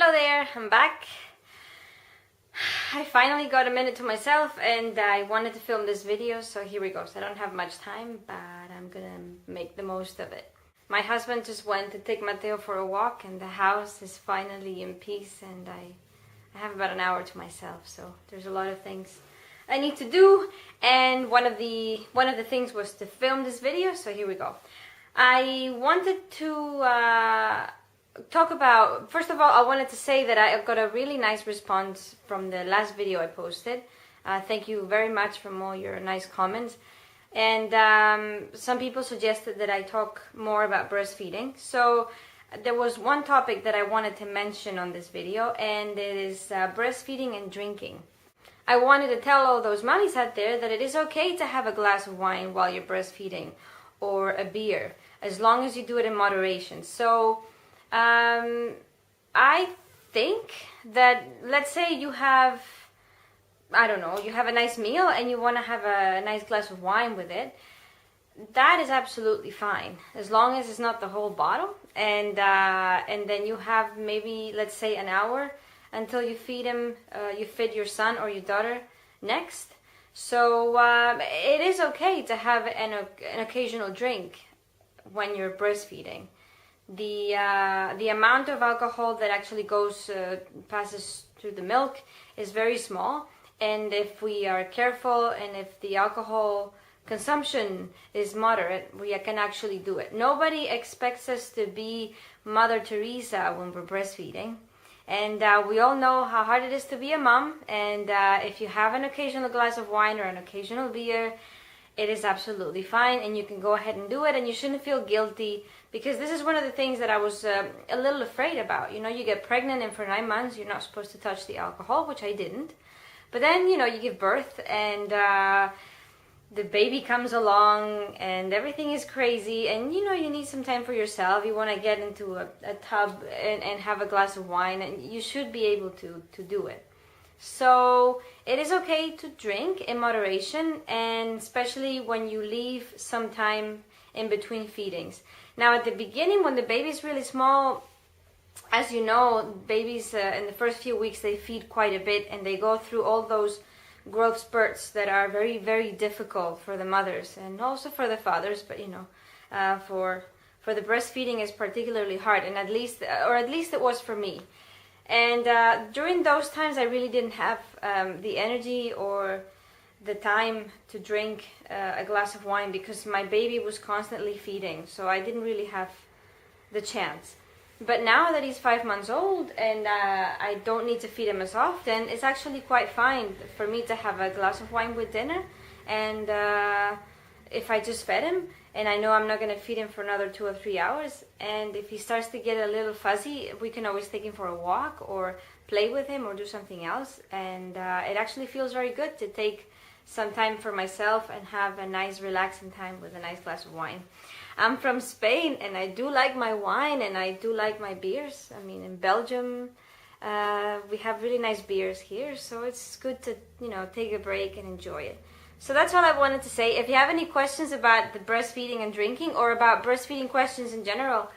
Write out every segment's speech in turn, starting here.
Hello there, I'm back. I finally got a minute to myself and I wanted to film this video, so here we go. So I don't have much time, but I'm gonna make the most of it. My husband just went to take Mateo for a walk and the house is finally in peace, and I have about an hour to myself, so there's a lot of things I need to do, and one of the things was to film this video, so here we go. I wanted to talk about, first of all, I wanted to say that I got a really nice response from the last video I posted. Thank you very much for all your nice comments. And some people suggested that I talk more about breastfeeding. So there was one topic that I wanted to mention on this video, and it is breastfeeding and drinking. I wanted to tell all those mommies out there that it is okay to have a glass of wine while you're breastfeeding, or a beer, as long as you do it in moderation. So I think that, let's say you have, I don't know, you have a nice meal and you want to have a nice glass of wine with it, that is absolutely fine, as long as it's not the whole bottle. And then you have maybe, let's say, an hour until you feed him, you feed your son or your daughter next. So it is okay to have an occasional drink when you're breastfeeding. The amount of alcohol that actually passes through the milk is very small, and if we are careful and if the alcohol consumption is moderate, we can actually do it. Nobody expects us to be Mother Teresa when we're breastfeeding, and we all know how hard it is to be a mom, and if you have an occasional glass of wine or an occasional beer, it is absolutely fine, and you can go ahead and do it, and you shouldn't feel guilty, because this is one of the things that I was a little afraid about. You know, you get pregnant and for 9 months you're not supposed to touch the alcohol, which I didn't. But then, you know, you give birth and the baby comes along and everything is crazy, and you know, you need some time for yourself. You want to get into a tub and have a glass of wine, and you should be able to do it. So it is okay to drink in moderation, and especially when you leave some time in between feedings. Now at the beginning, when the baby is really small, as you know, babies in the first few weeks, they feed quite a bit, and they go through all those growth spurts that are very, very difficult for the mothers and also for the fathers. But you know, for the breastfeeding is particularly hard, and at least it was for me. And during those times, I really didn't have the energy or the time to drink a glass of wine, because my baby was constantly feeding, so I didn't really have the chance. But now that he's 5 months old and I don't need to feed him as often, it's actually quite fine for me to have a glass of wine with dinner. And if I just fed him and I know I'm not going to feed him for another 2 or 3 hours, and if he starts to get a little fuzzy, we can always take him for a walk or play with him or do something else. And it actually feels very good to take some time for myself and have a nice relaxing time with a nice glass of wine. I'm from Spain, and I do like my wine and I do like my beers. I mean, in Belgium we have really nice beers here, so it's good to, you know, take a break and enjoy it. So that's all I wanted to say. If you have any questions about the breastfeeding and drinking, or about breastfeeding questions in general,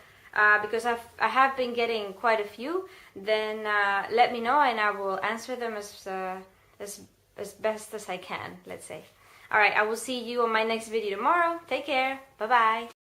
because I have been getting quite a few, then let me know and I will answer them as best as I can, let's say. Alright, I will see you on my next video tomorrow. Take care. Bye-bye.